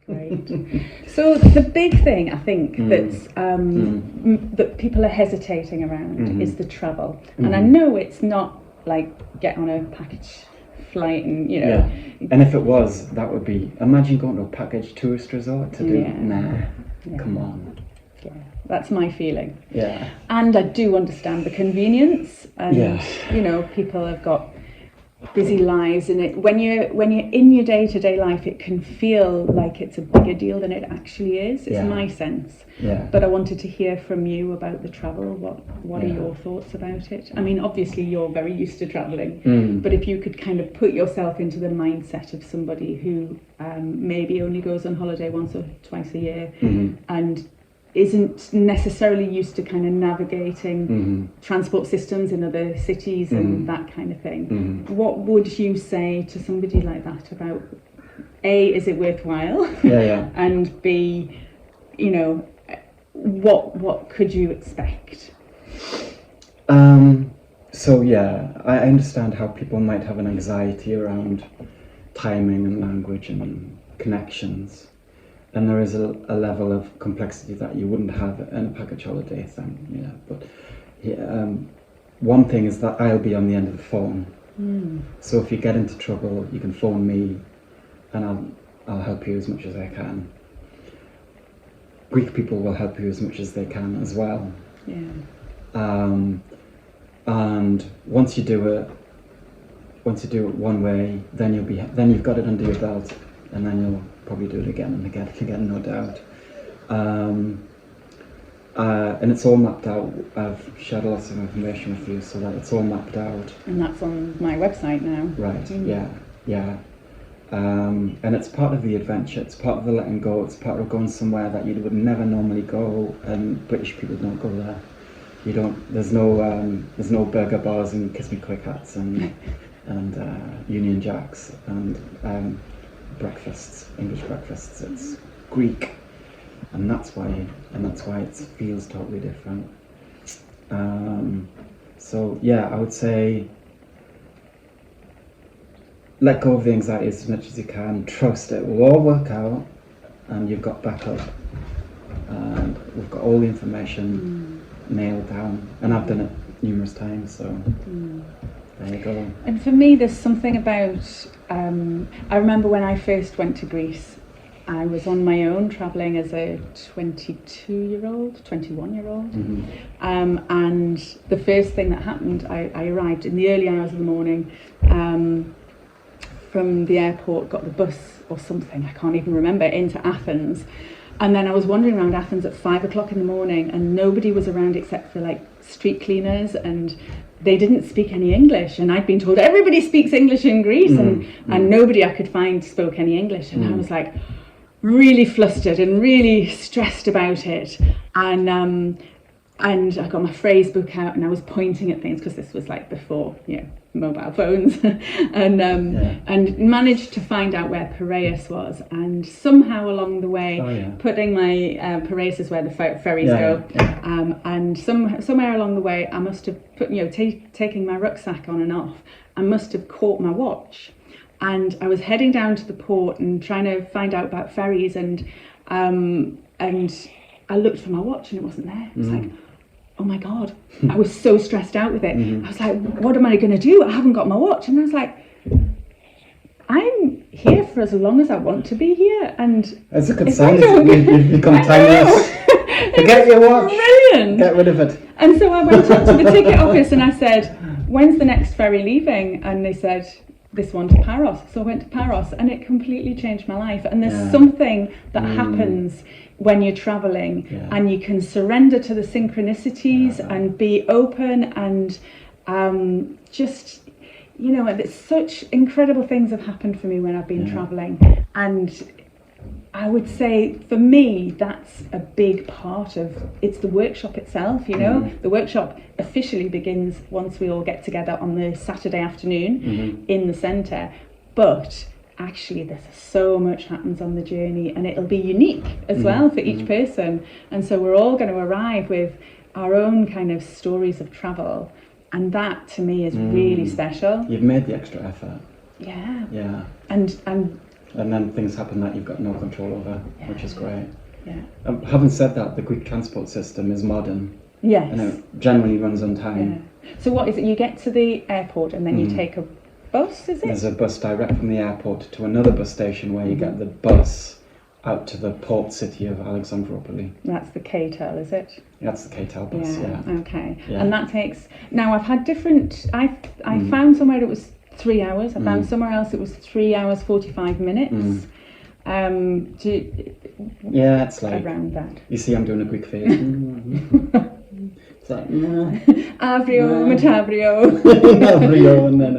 Great. So the big thing I think that people are hesitating around is the travel, and I know it's not like get on a package flight and and if it was, that would be, imagine going to a package tourist resort to do come on. Yeah, that's my feeling. Yeah. And I do understand the convenience, and people have got busy lives, and when you're in your day-to-day life, it can feel like it's a bigger deal than it actually is. It's my sense. Yeah. But I wanted to hear from you about the travel. What are your thoughts about it? I mean, obviously you're very used to traveling, but if you could kind of put yourself into the mindset of somebody who maybe only goes on holiday once or twice a year and isn't necessarily used to kind of navigating transport systems in other cities and that kind of thing. What would you say to somebody like that about A, is it worthwhile? And B, what could you expect? So I understand how people might have an anxiety around timing and language and connections. And there is a level of complexity that you wouldn't have in a package holiday thing, But one thing is that I'll be on the end of the phone. So if you get into trouble, you can phone me, and I'll help you as much as I can. Greek people will help you as much as they can as well. And once you do it one way, then you've got it under your belt, and then you'll probably do it again and again, no doubt. And it's all mapped out. I've shared lots of information with you so that it's all mapped out. And that's on my website now. Right, yeah. And it's part of the adventure, it's part of the letting go, it's part of going somewhere that you would never normally go, and British people don't go there. There's no burger bars and kiss me quick hats and Union Jacks and breakfasts, English breakfasts. It's Greek, and that's why it feels totally different. I would say let go of the anxiety as much as you can. Trust it will all work out, and you've got backup, and we've got all the information nailed down, and I've done it numerous times, so there you go. And for me, there's something about I remember when I first went to Greece, I was on my own travelling as a 21-year-old, and the first thing that happened, I arrived in the early hours of the morning from the airport, got the bus or something, I can't even remember, into Athens. And then I was wandering around Athens at 5 o'clock in the morning, and nobody was around except for like street cleaners, and they didn't speak any English. And I'd been told everybody speaks English in Greece, and nobody I could find spoke any English. And I was like really flustered and really stressed about it. And I got my phrase book out, and I was pointing at things, because this was like before, mobile phones, and managed to find out where Piraeus was, and somehow along the way, putting my Piraeus is where the ferries go, and somewhere along the way, I must have put, taking my rucksack on and off, I must have caught my watch, and I was heading down to the port and trying to find out about ferries, and I looked for my watch and it wasn't there. It was like, oh my God, I was so stressed out with it. I was like, what am I going to do? I haven't got my watch. And I was like, I'm here for as long as I want to be here. And it's a good sign. You've become timeless. Forget your watch. Brilliant. Get rid of it. And so I went up to the ticket office and I said, when's the next ferry leaving? And they said, this one to Paros. So I went to Paros, and it completely changed my life. And there's something that happens when you're traveling, and you can surrender to the synchronicities and be open, and just, there's such incredible things have happened for me when I've been traveling. And I would say for me, that's a big part of it's the workshop itself. The workshop officially begins once we all get together on the Saturday afternoon in the centre, but actually there's so much happens on the journey, and it'll be unique as well for each person, and so we're all going to arrive with our own kind of stories of travel, and that to me is really special. You've made the extra effort. Yeah. Yeah. And and then things happen that you've got no control over, which is great. Yeah. Having said that, the Greek transport system is modern. Yes. And it generally runs on time. Yeah. So what is it? You get to the airport and then you take a bus, is it? There's a bus direct from the airport to another bus station where you get the bus out to the port city of Alexandroupoli. That's the KTEL, is it? That's the KTEL bus, yeah. Okay. Yeah. And that takes... Now, I've had different... I found somewhere it was 3 hours. I found somewhere else it was 3 hours, 45 minutes. Yeah, it's like... Around that. You see, I'm doing a Greek face. It's like... Avrio, Metavrio. Avrio, no.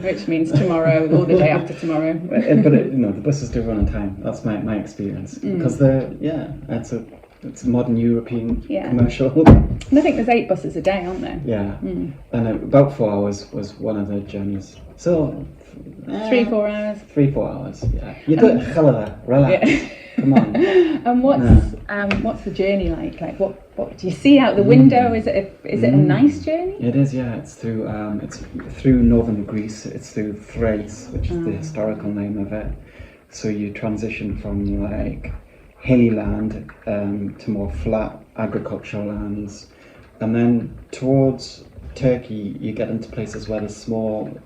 Which means tomorrow or the day after tomorrow. But the buses do run on time. That's my experience. Because it's a modern European commercial. And I think there's 8 buses a day, aren't there? Yeah. And about 4 hours was one of the journeys. So 3-4 hours. 3-4 hours, yeah. You do it hell of that. Relax. Yeah. Come on. And what's the journey like? Like what do you see out the window? Is it a nice journey? It is, yeah. It's through northern Greece. It's through Thrace, which is the historical name of it. So you transition from like hilly land to more flat agricultural lands, and then towards Turkey you get into places where there's small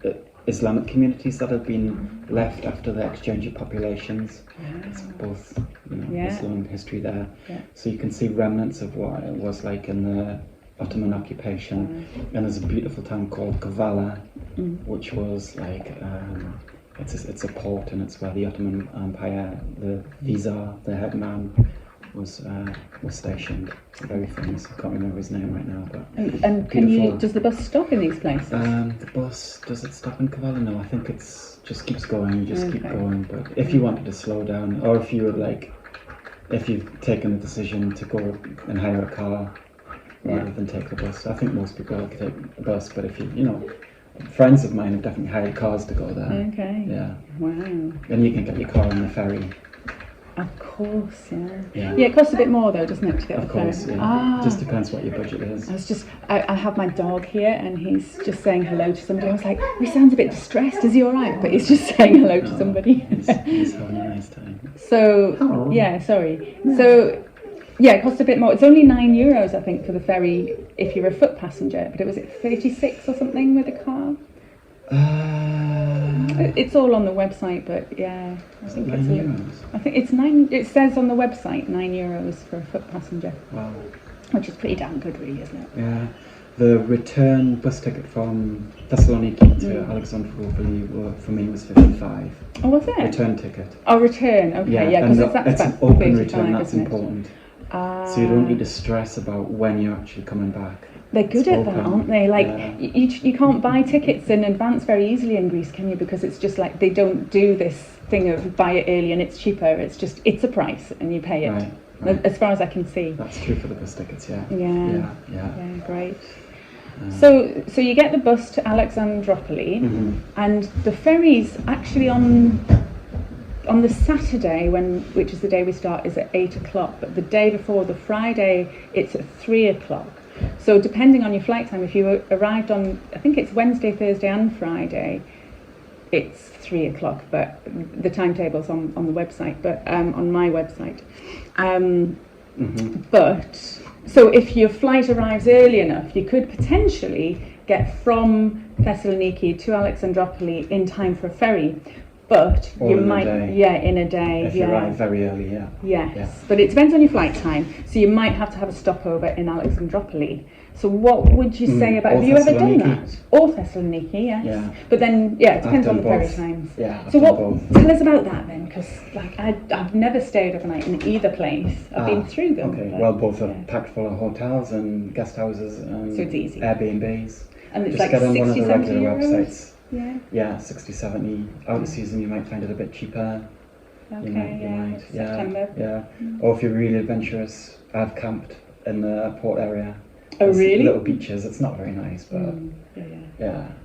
Islamic communities that have been left after the exchange of populations. It's both Islam history there. So you can see remnants of what it was like in the Ottoman occupation. And there's a beautiful town called Kavala, which was like it's a port, and it's where the Ottoman Empire, the Vizar, the head man, was stationed. Very famous. I can't remember his name right now, but and does the bus stop in these places? The bus, does it stop in Kavala? No, I think it's just keeps going. You just keep going. But if you wanted to slow down, or if you've taken the decision to go and hire a car rather than take the bus, I think most people like take the bus. But if friends of mine have definitely hired cars to go there. Okay. Yeah. Wow. Then you can get your car on the ferry. Of course, yeah. Yeah. Yeah, it costs a bit more though, doesn't it, to get Of the course, ferry? yeah. Just depends what your budget is. I have my dog here and he's just saying hello to somebody. I was like, he sounds a bit distressed, is he alright? But he's just saying hello to somebody. He's having a nice time. So, yeah, sorry. So, yeah, it costs a bit more. It's only €9, I think, for the ferry if you're a foot passenger. But was it 36 or something with a car? It's all on the website, but yeah, I think it's €9. I think it's 9. It says on the website €9 for a foot passenger. Wow. Which is pretty damn good, really, isn't it? Yeah. The return bus ticket from Thessaloniki to Alexandroupoli for me was 55. Oh, was it? Return ticket. Oh, return. Okay, yeah, because it's an about open 35, return. That's isn't it? important. So you don't need to stress about when you're actually coming back. They're good at that, aren't they? Like, you can't buy tickets in advance very easily in Greece, can you? Because it's just like they don't do this thing of buy it early and it's cheaper. It's just, it's a price and you pay it. Right. As far as I can see. That's true for the bus tickets, yeah. Yeah, great. So you get the bus to Alexandroupoli, and the ferry's actually on the Saturday, which is the day we start, is at 8 o'clock. But the day before, the Friday, it's at 3 o'clock. So depending on your flight time, if you arrived on, I think it's Wednesday, Thursday and Friday, it's 3 o'clock, but the timetable's on the website, but on my website. But, so if your flight arrives early enough, you could potentially get from Thessaloniki to Alexandroupoli in time for a ferry. But or you in might, in a day. If you arrive very early, Yes, but it depends on your flight time. So you might have to have a stopover in Alexandroupoli. So what would you say about? Have you ever done that? Or Thessaloniki, yes. Yeah. But then, it depends on the ferry times. Yeah. So tell us about that then, because like I've never stayed overnight in either place. I've been through them. Okay. Well, both are packed full of hotels and guest houses and so it's easy. Airbnbs. And it's just get on one of the regular €60-70. websites. Yeah, 60-70. Out of season, you might find it a bit cheaper. Okay, September. Yeah. Or if you're really adventurous, I've camped in the port area. Oh, really? Little beaches. It's not very nice, but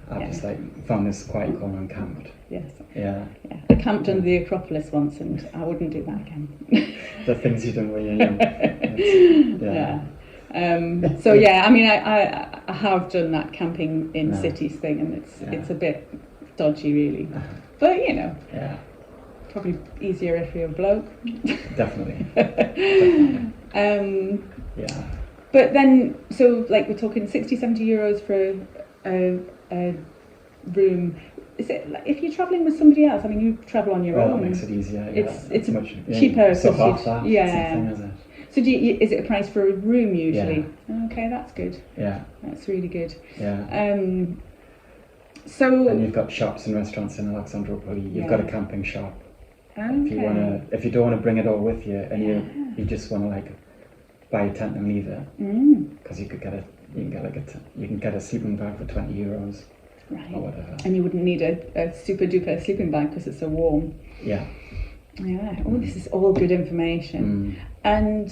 I've just found this quiet corner and camped. Yes. Yeah. I camped under the Acropolis once, and I wouldn't do that again. The things you do when you're young. So I mean, I have done that camping in cities thing, and it's a bit dodgy, really. But probably easier if you're a bloke. Definitely. Definitely. Yeah. But then, so like we're talking 60, 70 euros for a room. Is it like, if you're travelling with somebody else? I mean, you travel on your Well, own. that makes it easier. Yeah. It's much cheaper. So 'cause half that. Yeah. Something, is it? So is it a price for a room usually? Yeah. Okay, that's good. Yeah. That's really good. Yeah. So. And you've got shops and restaurants in Alexandroupoli. You've got a camping shop. Okay. If you don't want to bring it all with you, and you just want to like buy a tent and leave it, because you can get a sleeping bag for 20 euros. Right. Or whatever. And you wouldn't need a super duper sleeping bag because it's so warm. Yeah. Yeah. Oh, this is all good information. And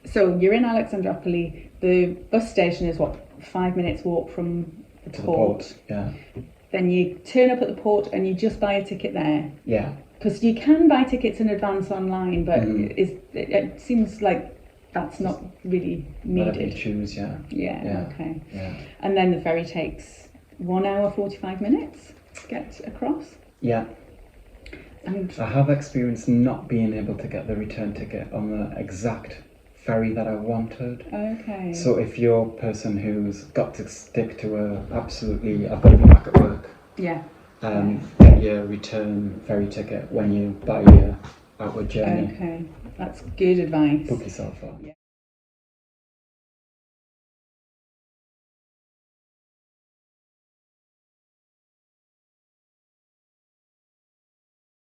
so you're in Alexandroupoli. The bus station is what, 5 minutes walk from the port. Yeah. Then you turn up at the port and you just buy a ticket there. Yeah. Because you can buy tickets in advance online, but it seems like that's not really needed. Whatever you choose, yeah. Yeah. Okay. Yeah. And then the ferry takes 1 hour 45 minutes to get across. Yeah. And I have experienced not being able to get the return ticket on the exact ferry that I wanted. okay. So if you're a person who's got to stick to I've got to be back at work, Yeah. get your return ferry ticket when you buy your outward journey. Okay. That's good advice. Book yourself up. Yeah.